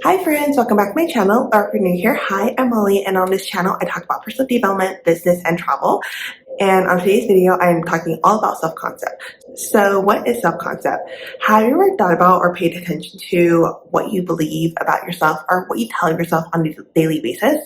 Hi friends, welcome back to my channel, or if you're new here, hi, I'm Molly, and on this channel I talk about personal development, business, and travel. And on today's video, I'm talking all about self-concept. So what is self-concept? Have you ever thought about or paid attention to what you believe about yourself or what you tell yourself on a daily basis?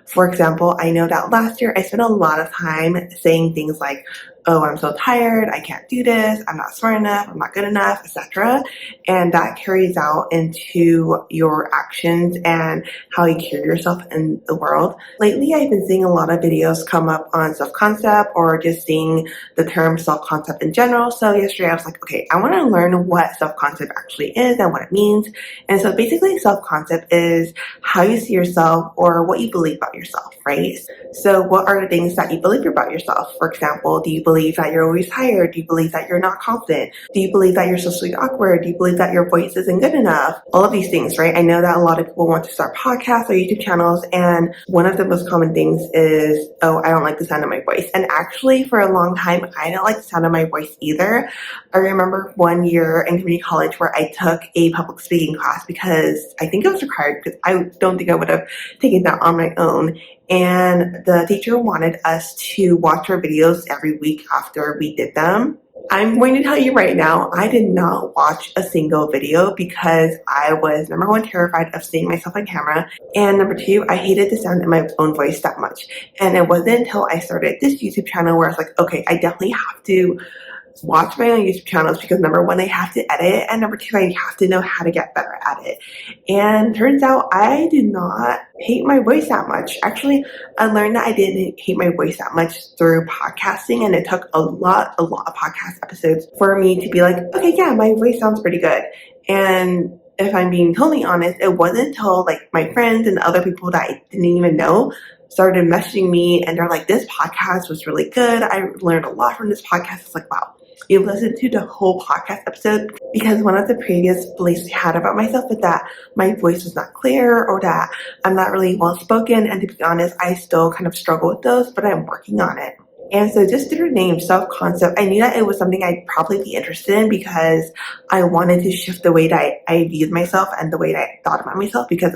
For example, I know that last year I spent a lot of time saying things like, oh, I'm so tired, I can't do this, I'm not smart enough, I'm not good enough, etc. And that carries out into your actions and how you carry yourself in the world. Lately, I've been seeing a lot of videos come up on self-concept or just seeing the term self-concept in general. So yesterday I was like, okay, I want to learn what self-concept actually is and what it means. And so basically self-concept is how you see yourself or what you believe about yourself, right? So what are the things that you believe about yourself? For example, do you believe that you're always tired? Do you believe that you're not confident? Do you believe that you're socially awkward? Do you believe that your voice isn't good enough? All of these things, right? I know that a lot of people want to start podcasts or YouTube channels, and one of the most common things is, oh, I don't like the sound of my voice. And actually, for a long time, I didn't like the sound of my voice either. I remember one year in community college where I took a public speaking class because I think it was required, because I don't think I would have taken that on my own. And the teacher wanted us to watch our videos every week after we did them. I'm going to tell you right now, I did not watch a single video because I was, number one, terrified of seeing myself on camera, and number two, I hated the sound of my own voice that much. And it wasn't until I started this YouTube channel where I was like, okay, I definitely have to watch my own YouTube channels because number one, I have to edit, and number two, I have to know how to get better at it. And turns out I did not hate my voice that much. Actually, I learned that I didn't hate my voice that much through podcasting, and it took a lot of podcast episodes for me to be like, okay, yeah, my voice sounds pretty good. And if I'm being totally honest, it wasn't until like my friends and other people that I didn't even know started messaging me, and they're like, this podcast was really good. I learned a lot from this podcast. It's like, wow, you listened to the whole podcast episode? Because one of the previous beliefs I had about myself is that my voice was not clear or that I'm not really well spoken. And to be honest, I still kind of struggle with those, but I'm working on it. And so just through the name self-concept, I knew that it was something I'd probably be interested in because I wanted to shift the way that I viewed myself and the way that I thought about myself, because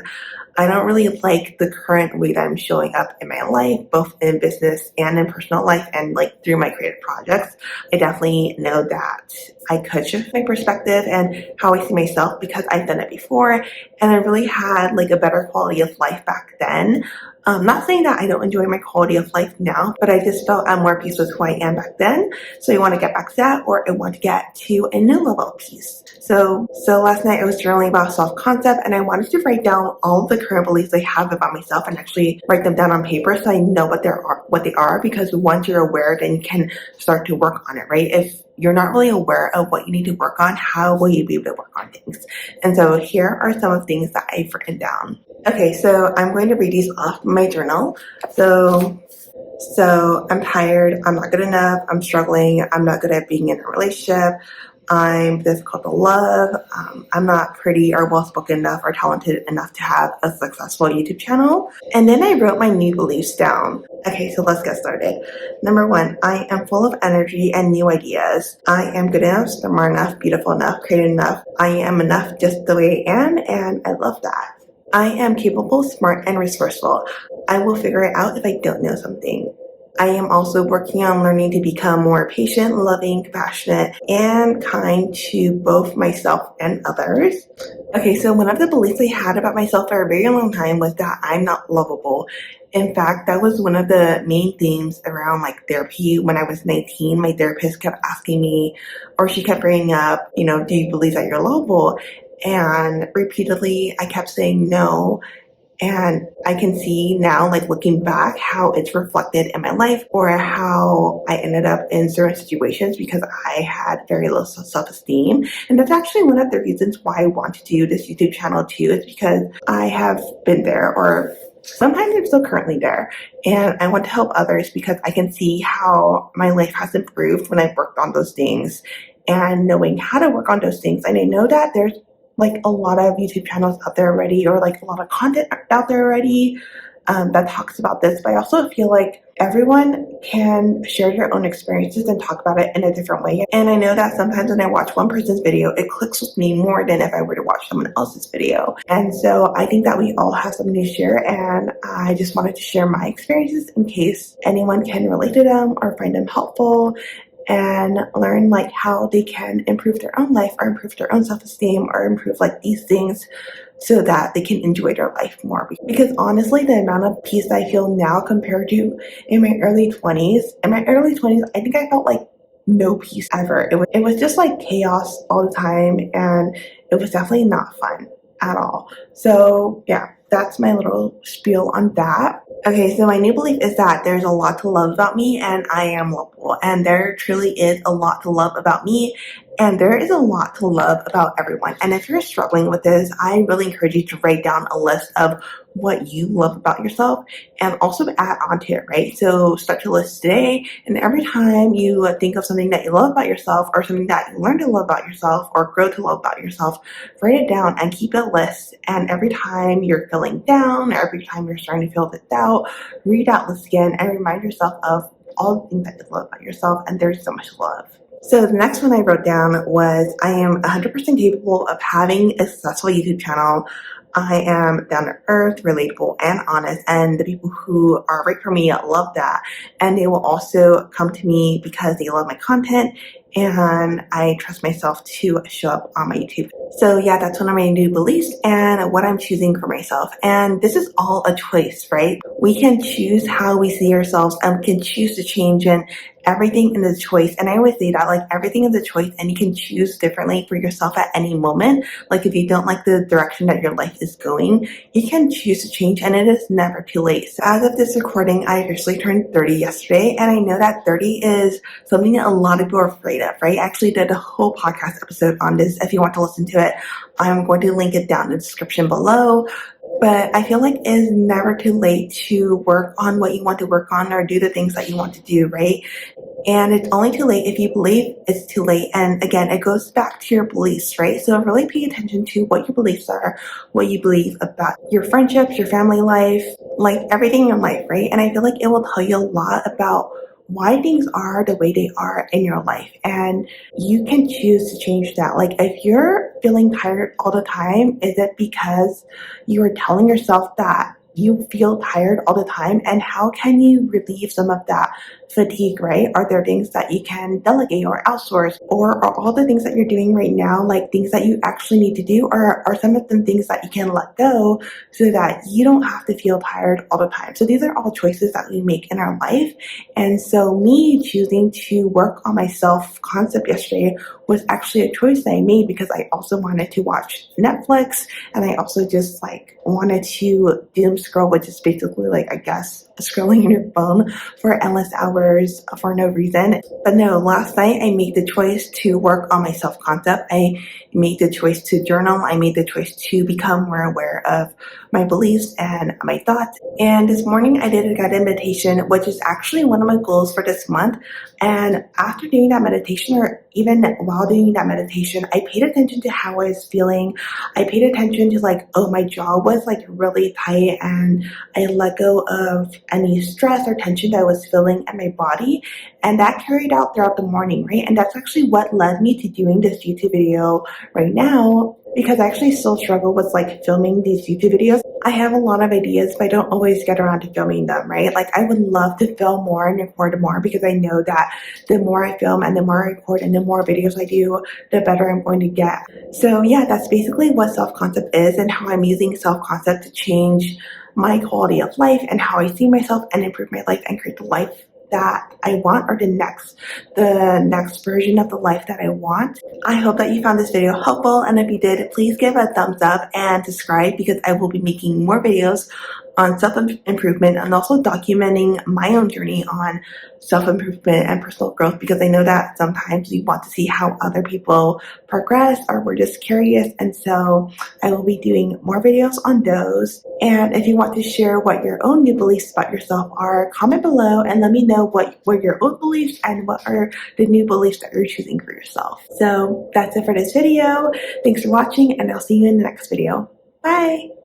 I don't really like the current way that I'm showing up in my life, both in business and in personal life and like through my creative projects. I definitely know that I could shift my perspective and how I see myself because I've done it before, and I really had like a better quality of life back then. Not saying that I don't enjoy my quality of life now, but I just felt I'm more peace with who I am back then. So I want to get back to that, or I want to get to a new level of peace. So last night I was journaling about self-concept, and I wanted to write down all of the current beliefs I have about myself and actually write them down on paper so I know what they are. Because once you're aware, then you can start to work on it, right? If you're not really aware of what you need to work on, how will you be able to work on things? And so here are some of the things that I've written down. Okay, so I'm going to read these off my journal. So I'm tired, I'm not good enough, I'm struggling, I'm not good at being in a relationship, I'm difficult to love, I'm not pretty or well-spoken enough or talented enough to have a successful YouTube channel. And then I wrote my new beliefs down. Okay, so let's get started. Number one, I am full of energy and new ideas. I am good enough, smart enough, beautiful enough, creative enough. I am enough just the way I am, and I love that. I am capable, smart, and resourceful. I will figure it out if I don't know something. I am also working on learning to become more patient, loving, compassionate, and kind to both myself and others. Okay, so one of the beliefs I had about myself for a very long time was that I'm not lovable. In fact, that was one of the main themes around like therapy. When I was 19, my therapist kept asking me, or she kept bringing up, do you believe that you're lovable? And repeatedly, I kept saying no. And I can see now, like looking back, how it's reflected in my life or how I ended up in certain situations because I had very low self-esteem. And that's actually one of the reasons why I want to do this YouTube channel too, is because I have been there, or sometimes I'm still currently there. And I want to help others because I can see how my life has improved when I've worked on those things and knowing how to work on those things. And I know that there's like a lot of YouTube channels out there already, or like a lot of content out there already, that talks about this, but I also feel like everyone can share their own experiences and talk about it in a different way. And I know that sometimes when I watch one person's video, it clicks with me more than if I were to watch someone else's video. And so I think that we all have something to share, and I just wanted to share my experiences in case anyone can relate to them or find them helpful and learn like how they can improve their own life or improve their own self-esteem or improve like these things so that they can enjoy their life more. Because honestly, the amount of peace I feel now compared to in my early 20s, I think I felt like no peace ever. It was just like chaos all the time, and it was definitely not fun at all. So yeah, that's my little spiel on that. Okay, so my new belief is that there's a lot to love about me and I am lovable. And there truly is a lot to love about me, and there is a lot to love about everyone. And if you're struggling with this, I really encourage you to write down a list of what you love about yourself and also add on to it, right? So start your list today, and every time you think of something that you love about yourself or something that you learn to love about yourself or grow to love about yourself, write it down and keep a list. And every time you're feeling down or every time you're starting to feel the doubt, read that list again and remind yourself of all the things that you love about yourself, and there's so much love. So the next one I wrote down was I am 100% capable of having a successful YouTube channel. I am down to earth, relatable, and honest, and the people who are right for me love that. And they will also come to me because they love my content, and I trust myself to show up on my YouTube. So yeah, that's one of my new beliefs and what I'm choosing for myself. And this is all a choice, right? We can choose how we see ourselves and we can choose to change, and everything is a choice. And I always say that like everything is a choice, and you can choose differently for yourself at any moment. Like if you don't like the direction that your life is going, you can choose to change, and it is never too late. So as of this recording, I officially turned 30 yesterday, and I know that 30 is something that a lot of people are afraid of, right? I actually did a whole podcast episode on this. If you want to listen to it, I'm going to link it down in the description below. But I feel like it is never too late to work on what you want to work on or do the things that you want to do, right? And it's only too late if you believe it's too late. And again, it goes back to your beliefs, right? So really pay attention to what your beliefs are, what you believe about your friendships, your family life, like everything in life, right? And I feel like it will tell you a lot about why things are the way they are in your life, and you can choose to change that. Like if you're feeling tired all the time, is it because you are telling yourself that you feel tired all the time? And how can you relieve some of that fatigue, right? Are there things that you can delegate or outsource, or are all the things that you're doing right now like things that you actually need to do, or are some of them things that you can let go so that you don't have to feel tired all the time? So these are all choices that we make in our life. And so me choosing to work on my self-concept yesterday was actually a choice that I made because I also wanted to watch Netflix, and I also just like wanted to doom scroll, which is basically like, I guess, scrolling in your phone for endless hours for no reason. But no, last night I made the choice to work on my self-concept. I made the choice to journal. I made the choice to become more aware of my beliefs and my thoughts. And this morning I did a guided meditation, which is actually one of my goals for this month. And after doing that meditation, or even while doing that meditation, I paid attention to how I was feeling. I paid attention to like, oh, my jaw was like really tight, and I let go of any stress or tension that I was feeling in my body. And that carried out throughout the morning, right? And that's actually what led me to doing this YouTube video right now, because I actually still struggle with like filming these YouTube videos. I have a lot of ideas, but I don't always get around to filming them, right? Like I would love to film more and record more, because I know that the more I film and the more I record and the more videos I do, the better I'm going to get. So yeah, that's basically what self-concept is, and how I'm using self-concept to change my quality of life and how I see myself and improve my life and create the life that I want, or the next version of the life that I want. I hope that you found this video helpful, and if you did, please give a thumbs up and subscribe, because I will be making more videos on self-improvement and also documenting my own journey on self-improvement and personal growth, because I know that sometimes we want to see how other people progress, or we're just curious. And so I will be doing more videos on those. And if you want to share what your own new beliefs about yourself are, comment below and let me know what were your own beliefs and what are the new beliefs that you're choosing for yourself. So that's it for this video. Thanks for watching, and I'll see you in the next video. Bye!